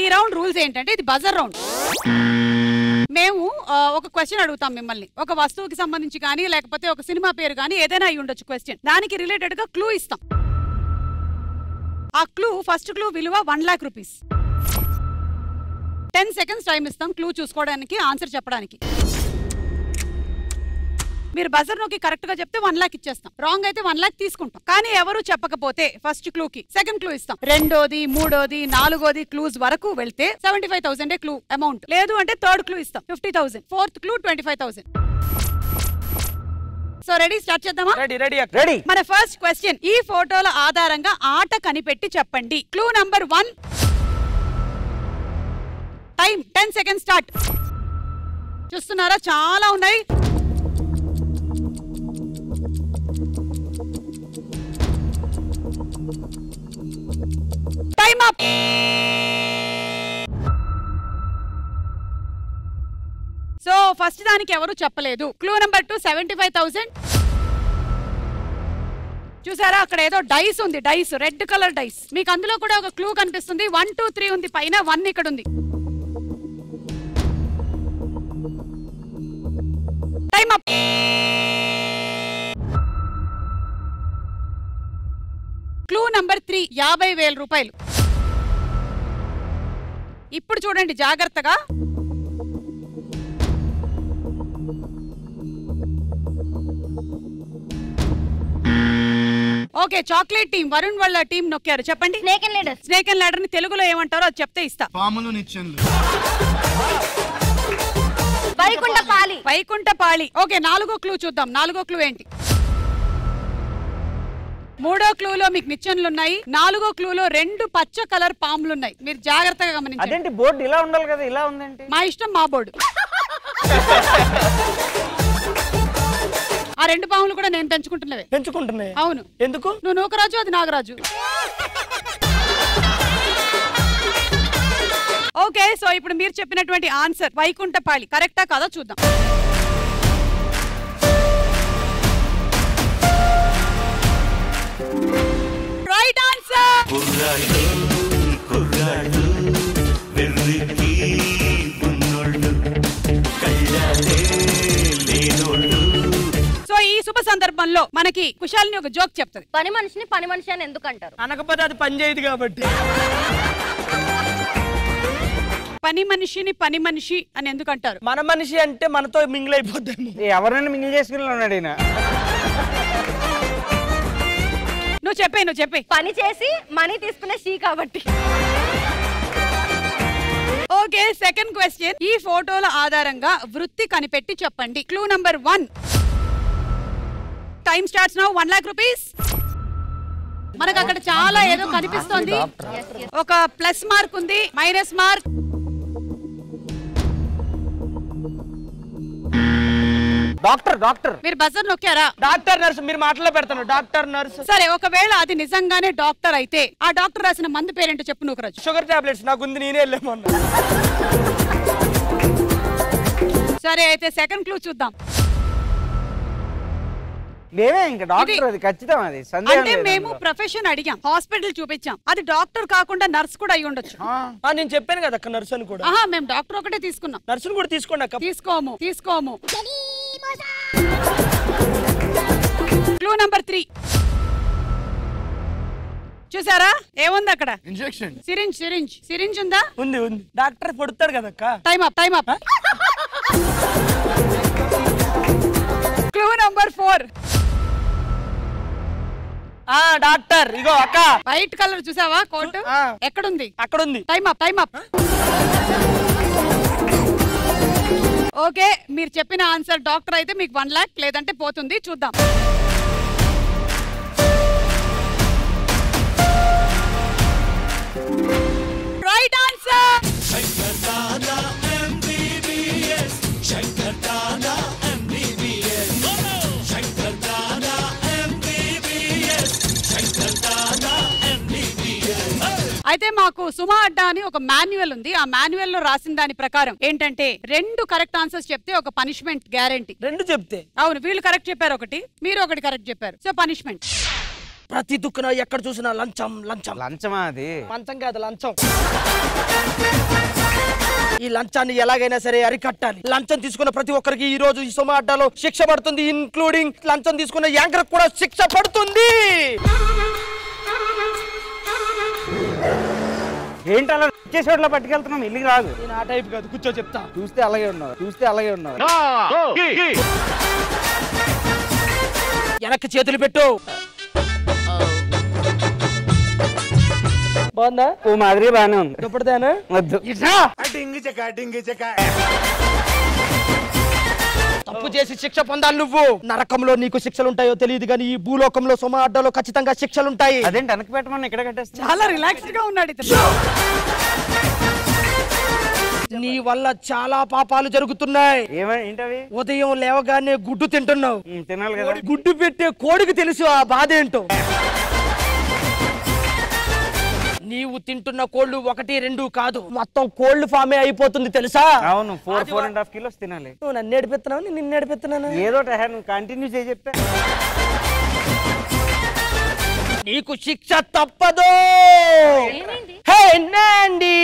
ఈ round rules ఏంటంటే ఇది బజర్ రౌండ్. మేము ఒక క్వశ్చన్ అడుగుతాం మిమ్మల్ని. ఒక వస్తువుకి సంబంధించి కానీ లేకపోతే ఒక సినిమా పేరు కానీ ఏదైనా అయి ఉండొచ్చు క్వశ్చన్. దానికి రిలేటెడ్ గా క్లూ ఇస్తాం. ఆ క్లూ ఫస్ట్ క్లూ విలువ 1 lakh రూపీస్. 10 seconds టైం ఇస్తాం క్లూ చూసుకోవడానికి, ఆన్సర్ చెప్పడానికి. మీరు బజర్ నొక్కి కరెక్ట్ గా చెప్తే 1 lakh ఇచ్చేస్తాం. రాంగ్ అయితే 1 lakh తీసుకుంటాం. కానీ ఎవరు చెప్పకపోతే ఫస్ట్ క్లూ కి సెకండ్ క్లూ ఇస్తాం. రెండోది, మూడోది, నాలుగోది క్లూస్ వరకు వెళ్తే 75,000 క్లూ అమౌంట్. లేదు అంటే థర్డ్ క్లూ ఇస్తాం 50,000. Fourth clue 25,000. So ready, start చేద్దామా? రెడీ. మన ఫస్ట్ క్వశ్చన్, ఈ ఫోటోల ఆధారంగా ఆట కనిపెట్టి చెప్పండి. Clue number 1. Time 10 seconds start. చూస్తున్నారా, చాలా ఉన్నాయి. Time up. సో ఫస్ట్ దానికి ఎవరు చెప్పలేదు. Clue number 2 75,000. చూసారా, అక్కడ ఏదో డైస్ ఉంది, డైస్, రెడ్ కలర్ డైస్. మీకు అందులో కూడా ఒక క్లూ కనిపిస్తుంది. 1 2 3 ఉంది, పైన 1 ఇక్కడ ఉంది. Time up. క్లూ నంబర్ 3 50,000 రూపాయలు. ఇప్పుడు చూడండి జాగ్రత్తగా. ఓకే, చాక్లెట్ టీం, వరుణ్ వాళ్ళ టీం నొక్కారు. చెప్పండి. Snake and ladder. Snake and ladder ని తెలుగులో ఏమంటారో అది చెప్తే ఇస్తా. పాములు నిచ్చెనలు. వైకుంఠపాళి. వైకుంఠపాళి. ఓకే, 4వ క్లూ చూద్దాం. 4వ క్లూ ఏంటి? 3వ క్లూలో మీకు నిచ్చెనలు ఉన్నాయి. 4వ క్లూలో 2 పచ్చ కలర్ పాములు ఉన్నాయి. మీరు జాగ్రత్తగా గమనించండి. అదేంటి బోర్డు ఇలా ఉండాలి కదా, ఇలా ఉందండి. మా ఇష్టం, మా బోర్డు. ఆ 2 పాములు కూడా నేను పెంచుకుంటున్నాయి. అవును. ఎందుకు? నువ్వు నూకరాజు, అది నాగరాజు. ఓకే, సో ఇప్పుడు మీరు చెప్పినటువంటి ఆన్సర్ వైకుంఠపాళి కరెక్టా కాదో చూద్దాం. Right answer. సో ఈ శుభ సందర్భంలో మనకి కుశాలిని ఒక జోక్ చెప్తుంది. పని మనిషిని పని మనిషి అని ఎందుకు అంటారు? అనకపోతే అది పని చేయదు కాబట్టి. పని మనిషిని పని మనిషి అని ఎందుకు అంటారు? మన మనిషి అంటే మనతో మింగిల్ అయిపోద్దాము. ఎవరైనా మింగిల్ చేసుకుని ఉన్నాడు ఈయన. నువ్వు చెప్పే. పని చేసి మనీ తీసుకునే షీ కాబట్టి. ఓకే, సెకండ్ క్వశ్చన్, ఈ ఫోటోల ఆధారంగా వృత్తి కనిపెట్టి చెప్పండి. Clue number 1. Time starts now. 1 lakh rupees. మనకు అక్కడ చాలా ఏదో కనిపిస్తోంది. ఒక ప్లస్ మార్క్ ఉంది, మైనస్ మార్క్. డాక్టర్. మీరు బజర్ నొక్కారా? Doctor nurse. మీరు మాటలో పెడతాను. Doctor nurse. సరే, ఒకవేళ అది నిజంగానే డాక్టర్ అయితే ఆ డాక్టర్ రాసిన మందు పేరేంటో చెప్పు. నూకరాజు. Sugar tablets. నాకుంది, నేనే వెళ్ళామన్నా. సరే, అయితే సెకండ్ క్లూ చూద్దాం. లేవే ఇంకా డాక్టర్, అది ఖచ్చితం. అది అంటే మేము ప్రొఫెషన్ అడిగాం, హాస్పిటల్ చూపించాం. అది డాక్టర్ కాకుండా నర్స్ కూడా అయి ఉండొచ్చు. నేను చెప్పాను కదా అక్క, నర్సు అని కూడా. మేము డాక్టర్ ఒకటే తీసుకున్నాం. నర్సును కూడా తీసుకోండి అక్క. తీసుకోము. క్లూ నంబర్ 3 చూసారా, ఏముంది అక్కడ? ఇంజెక్షన్. సిరింజ్ ఉందా? ఉంది. డాక్టర్ పొడుతాడు కదా అక్క. Time up. Clue number 4. Doctor. ఇగో అక్క, వైట్ కలర్ చూసావా కోట్? ఎక్కడుంది? అక్కడుంది. Time up. ఓకే, మీరు చెప్పిన ఆన్సర్ డాక్టర్ అయితే మీకు 1 lakh, లేదంటే పోతుంది. చూద్దాం. Right answer. అయితే మాకు సుమా అడ్డా అని ఒక మాన్యువల్ ఉంది. ఆ మాన్యువల్ లో రాసిన దాని ప్రకారం ఏంటంటే 2 కరెక్ట్ ఆన్సర్స్ చెప్తే ఒక పనిష్మెంట్ గ్యారంటీ. 2 చెప్తే? అవును, వీళ్ళు కరెక్ట్ చెప్పారు ఒకటి, మీరు ఒకటి కరెక్ట్ చెప్పారు. So punishment. ప్రతి దుక్కున ఎక్కడ చూసినా లంచం లంచం. లంచమా అది? మంచం కాదు లంచం. ఈ లంచాన్ని ఎలాగైనా సరే అరికట్టాలి. లంచం తీసుకున్న ప్రతి ఒక్కరికి ఈ రోజు ఈ సుమ అడ్డాలో శిక్ష పడుతుంది, ఇన్క్లూడింగ్ లంచం తీసుకున్న యాంకర్ కూడా శిక్ష పడుతుంది. ఏంటి అలా చేసేవాళ్ళ పట్టుకెళ్తున్నాం? ఇల్లుకి రాదు. నేను ఆ టైప్ కాదు, కూర్చో చెప్తా. చూస్తే అలాగే ఉన్నావు, చూస్తే అలాగే ఉన్నావు. వెనక్కి చేతులు పెట్టు. బాగుందా? ఓ మాదిరి బానే ఉంది. ఎప్పుడుదానా వద్దు. తప్పు చేసి శిక్ష పొందాలి నువ్వు. నరకంలో నీకు శిక్షలు ఉంటాయో తెలియదు కానీ ఈ భూలోకంలో సుమ అడ్డాలో ఖచ్చితంగా శిక్షలుంటాయి. అదేంటి వెనక్కి పెట్టమని ఇక్కడ కట్టేస్తా? చాలా రిలాక్స్డ్ గా ఉన్నాడు ఇతను. నీ వల్ల చాలా పాపాలు జరుగుతున్నాయి. ఏంటవి? ఉదయం లేవగానే గుడ్డు తింటున్నావు. తినాలి కదా. గుడ్డు పెట్టే కోడికి తెలుసు ఆ బాధ ఏంటో. నీవు తింటున్న కోళ్ళు 1-2 కాదు, మొత్తం కోళ్ళు ఫామే అయిపోతుంది తెలుసా? అవును, 4.5 kilos తినాలి. నువ్వు నన్ను ఏడిపిస్తున్నావు, నిన్ను ఏడిపిస్తున్నాను. ఏదో నువ్వు కంటిన్యూ చేసి చెప్తే నీకు శిక్ష తప్పదు. ఏమైంది? హే నాండి,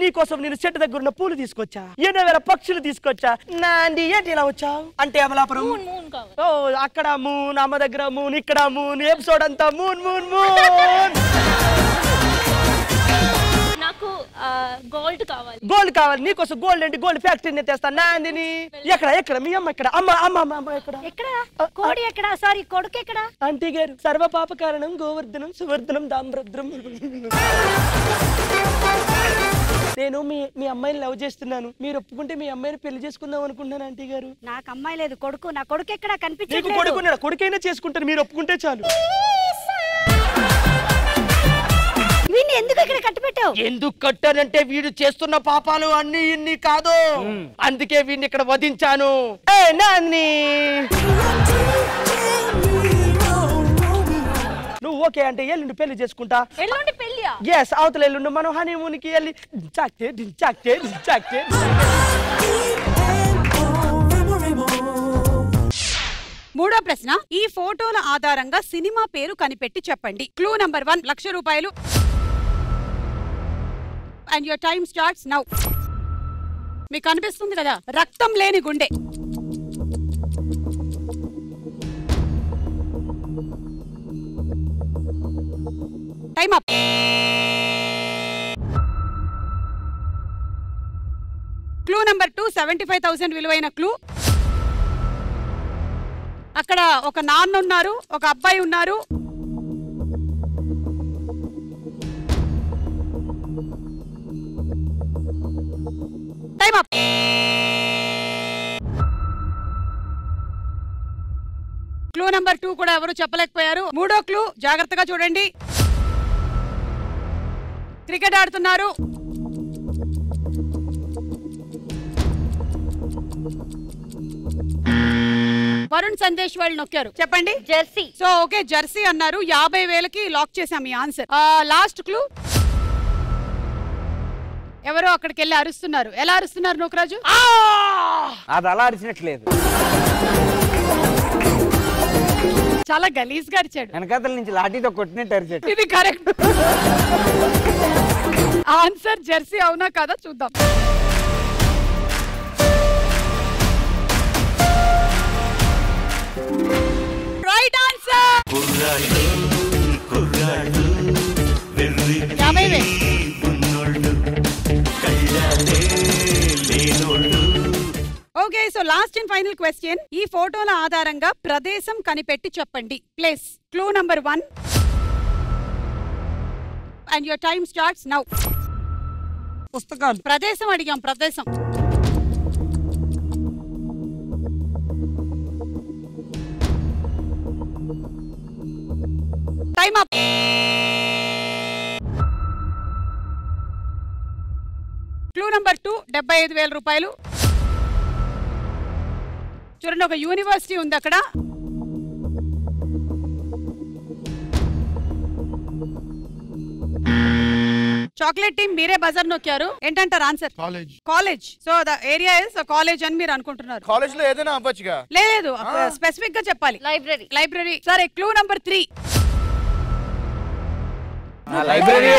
నీకోసం నేను చెట్టు దగ్గర ఉన్న పూలు తీసుకొచ్చా, 8,000 పక్షులు తీసుకొచ్చా. నాండి ఏంటి ఇలా వచ్చావు అంటే అమలాపురం. ఓ అక్కడ మూన్, అమ్మ దగ్గర మూన్, ఇక్కడ మూన్, ఎపిసోడ్ అంతా మూన్ మూన్ మూన్. నాకు గోల్డ్ కావాలి. గోల్డ్ కావాలి నీకోసం. గోల్డ్ ఏంటి? గోల్డ్ ఫ్యాక్టరీ తెస్తా. నాందిని ఎక్కడ ఎక్కడ మీ అమ్మ ఎక్కడ? అమ్మ అమ్మ అమ్మ ఎక్కడ? ఎక్కడ కోడి ఎక్కడ? సారీ కొడుకు ఎక్కడ? ఆంటీ గారు, సర్వ పాప కారణం గోవర్ధనం సువర్ధనం దామ్రద్రం. నేను మీ అమ్మాయిని లవ్ చేస్తున్నాను, మీరు ఒప్పుకుంటే మీ అమ్మాయిని పెళ్లి చేసుకుందాం అనుకుంటున్నాను ఆంటీ గారు. నాకు అమ్మాయి లేదు, కొడుకు. నా కొడుకు ఎక్కడ కనిపించట్లేదు. నీకు కొడుకున్నాడు, కొడుకైనా చేసుకుంటారు, మీరు ఒప్పుకుంటే చాలు. వీడిని ఎందుకు ఇక్కడ కట్టిపెట్టావు? ఎందుకు కట్టానంటే వీడు చేస్తున్న పాపాలు అన్ని ఇన్ని కాదు, అందుకే వీడిని ఇక్కడ వధించాను. ఏ నాన్ని, నువ్వు ఓకే అంటే ఎల్లుండి పెళ్లి చేసుకుంటా. ఎల్లుండి పెళ్లియా? ఎస్, అవతల ఎల్లుండి మనం హనీమూన్ కి వెళ్ళి చాక్తే చాక్తే చాక్తే. మూడో ప్రశ్న, ఈ ఫోటోల ఆధారంగా సినిమా పేరు కనిపెట్టి చెప్పండి. క్లూ నంబర్ 1, 1,00,000 రూపాయలు. And your time starts now. మీకు కనిపిస్తుంది కదా, రక్తం లేని గుండె. Time up. క్లూ నంబర్ 2, 75,000 విలువైన క్లూ. అక్కడ ఒక నాన్న ఉన్నారు, ఒక అబ్బాయి ఉన్నారు. Time up. క్లూ నంబర్ 2 కూడా ఎవరు చెప్పలేకపోయారు. మూడో క్లూ జాగ్రత్తగా చూడండి. క్రికెట్ ఆడుతున్నారు. వరుణ్ సందేశ్ వాళ్ళు నొక్కారు. చెప్పండి. జెర్సీ. సో ఓకే, జెర్సీ అన్నారు. 50,000కి లాక్ చేసాం ఈ ఆన్సర్. Last clue. ఎవరో అక్కడికి వెళ్ళి అరుస్తున్నారు. ఎలా అరుస్తున్నారు నూకరాజు? అది అలా అరిచినట్లేదు, చాలా గలీజ్ గా అరిచాడు. వెనకాతల నుంచి లాఠీతో కొట్టినట్టు అరిచాడు. ఇది కరెక్ట్ ఆన్సర్. జెర్సీ అవునా కదా చూద్దాం. Right answer. 50,000. Okay, so last and final question. ఈ ఫోటోల ఆధారంగా ప్రదేశం కనిపెట్టి చెప్పండి. Place. Clue number 1 and your time starts now. పుస్తకాలు. ప్రదేశం అడిగాం, ప్రదేశం. Time up. క్లూ నంబర్ 2, 75,000 రూపాయలు. చూడండి, ఒక యూనివర్సిటీ ఉంది అక్కడ. చాక్లెట్ టీమ్ మీరే బజర్ నొక్కారు. ఏంటంటారు answer? College. So the area is college అని మీరు అనుకుంటున్నారు. కాలేజ్ లో ఏదైనా అవ్వచ్చుగా. లేదు, స్పెసిఫిక్ గా చెప్పాలి. లైబ్రరీ. సరే, క్లూ నంబర్ 3. లైబ్రరీ.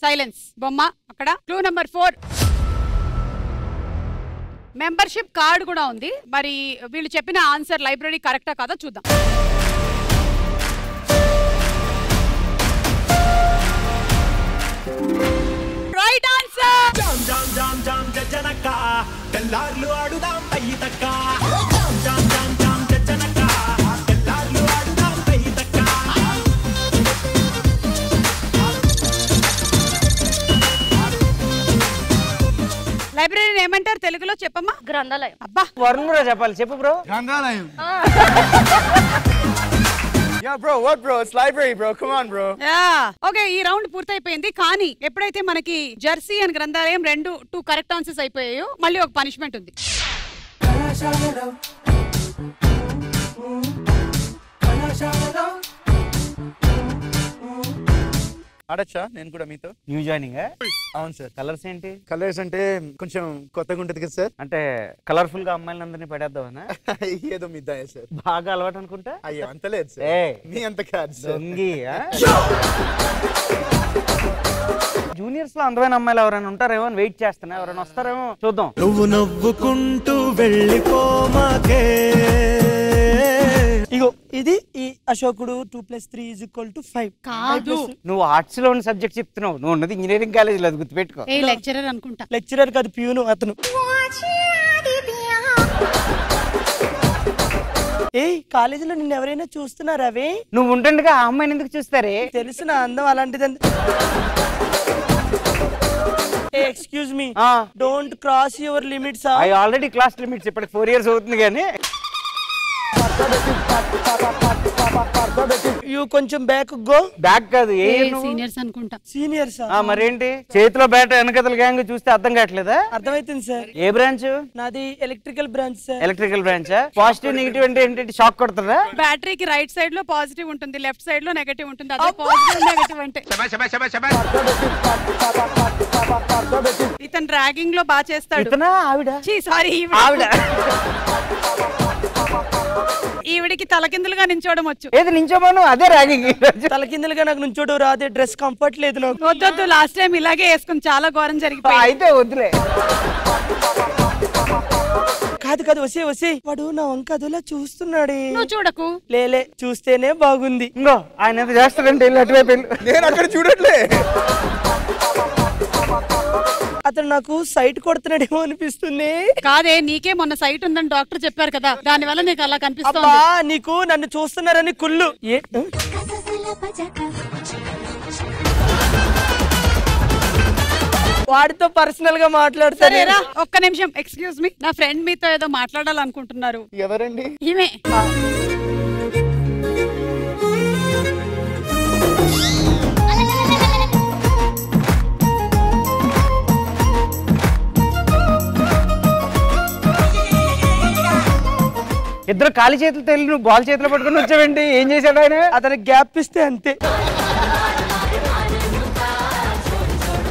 సైలెన్స్. బొమ్మ అక్కడ. Clue number 4. మెంబర్షిప్ కార్డు కూడా ఉంది. మరి వీళ్ళు చెప్పిన ఆన్సర్ లైబ్రరీ కరెక్టా కాదా చూద్దాం. Right answer. లైబ్రరీని ఏమంటారు తెలుగులో చెప్పమ్మా? గ్రంథాలయం. అబ్బా, వరుణ్ బ్రో చెప్పాలి. చెప్పు బ్రో. గ్రంథాలయం. Yeah bro, what bro? It's library bro. Come on bro. Okay, ఈ రౌండ్ పూర్తయిపోయింది. కానీ ఎప్పుడైతే మనకి జెర్సీ అండ్ గ్రంథాలయం 2 కరెక్ట్ ఆన్సర్స్ అయిపోయాయో మళ్ళీ ఒక పనిష్మెంట్ ఉంది. ఆడచ్చా నేను కూడా మీతో? New joining. అవును సార్. కలర్స్ ఏంటి? కలర్స్ అంటే కొంచెం కొత్తగా ఉంటది కదా సార్. అంటే కలర్ఫుల్ గా అమ్మాయిలందరినీ పడేద్దామనా? ఏదో మిద్దాయే సార్. బాగా అలవాటు అనుకుంటా. అయ్యో అంత లేదు సార్. మీ అంత కాదు సార్. దొంగి. జూనియర్స్ లో అందమైన అమ్మాయిలు ఎవరైనా ఉంటారేమో అని వెయిట్ చేస్తున్నా. ఎవరైనా వస్తారేమో చూద్దాం. నువ్వు నవ్వుకుంటూ వెళ్ళిపోమాకే. ఇగో ఇది ఈ అశోకుడు 2+3 = 5 కాదు, నువ్వు ఆర్ట్స్ లో ఉన్న సబ్జెక్ట్ చెప్తున్నావు. నువ్వు ఉన్నది ఇంజనీరింగ్ కాలేజ్ లో, అది గుర్తుపెట్టుకో. ఏ లెక్చరర్ అనుకుంటా. లెక్చరర్ కాదు, ప్యూను అతను. ఏ కాలేజీలో నిన్ను ఎవరైనా చూస్తున్నారా? అవే నువ్వు ఉంటుండగా ఆ అమ్మాయిని ఎందుకు చూస్తారే? తెలుసు నా అందం అలాంటిది. Excuse me, don't cross your limits. I already class limits. ఇప్పటికి 4 years అవుతుంది కానీ. యూ కొంచెం బ్యాక్ గో. బ్యాక్ కాదు, ఏ సీనియర్స్ అనుకుంటా. సీనియర్స్. మరేంటి చేతిలో బ్యాట్ వెనకతల గ్యాంగ్ చూస్తే అర్థం కావట్లేదా? అర్థమైతుంది సార్. ఏ బ్రాంచ్? నాది electrical branch sir. Electrical branch. Positive negative అంటే ఏంటి? షాక్ కొడతారా? బ్యాటరీకి రైట్ సైడ్ లో పాజిటివ్ ఉంటుంది, లెఫ్ట్ సైడ్ లో నెగటివ్ ఉంటుంది. అదే పాజిటివ్ నెగటివ్ అంటే. ఇతను ర్యాగింగ్ లో బాగా చేస్తాడు. ఇతనా ఆవిడ? సారీ, ఆవిడ. ఈవిడికి తలకిందులుగా నించోవడం వచ్చు. ఏది నించోమను? అదే ర్యాగింగ్. తలకిందులుగా నాకు నుంచోడు రాదే. డ్రెస్ కంఫర్ట్ లేదు నాకు. వద్దొద్దు, లాస్ట్ టైం ఇలాగే వేసుకుని చాలా ఘోరం జరిగిపోయింది. అయితే వద్దులే. కాదు కాదు, వసే వాడు నా వంక అదోలా చూస్తున్నాడే. నువ్వు చూడకు. లేలే, చూస్తేనే బాగుంది. ఇంకో ఆయన ఎంత చేస్తాడంటే అటువైపు వెళ్ళు. నేను అక్కడ చూడట్లే. అతను నాకు సైట్ కొడుతున్నాడేమో అనిపిస్తుంది. కాదే, నీకే మొన్న సైట్ ఉందని డాక్టర్ చెప్పారు కదా, దాని వల్ల నీకు అలా కనిపిస్తుంది. అబ్బా, నీకు నన్ను చూస్తున్నారని కుళ్ళు. వాడితో పర్సనల్ గా మాట్లాడతారా? ఒక్క నిమిషం, ఎక్స్క్యూజ్ మీ. నా ఫ్రెండ్ మీతో ఏదో మాట్లాడాలనుకుంటున్నారు. ఎవరండి? ఈమె. ఇద్దరు ఖాళీ చేతులతో వెళ్ళి నువ్వు బాల్ చేతిలో పట్టుకుని వచ్చావేంటి? ఏం చేశాడు ఆయన? అతనికి గ్యాప్ ఇస్తే అంతే.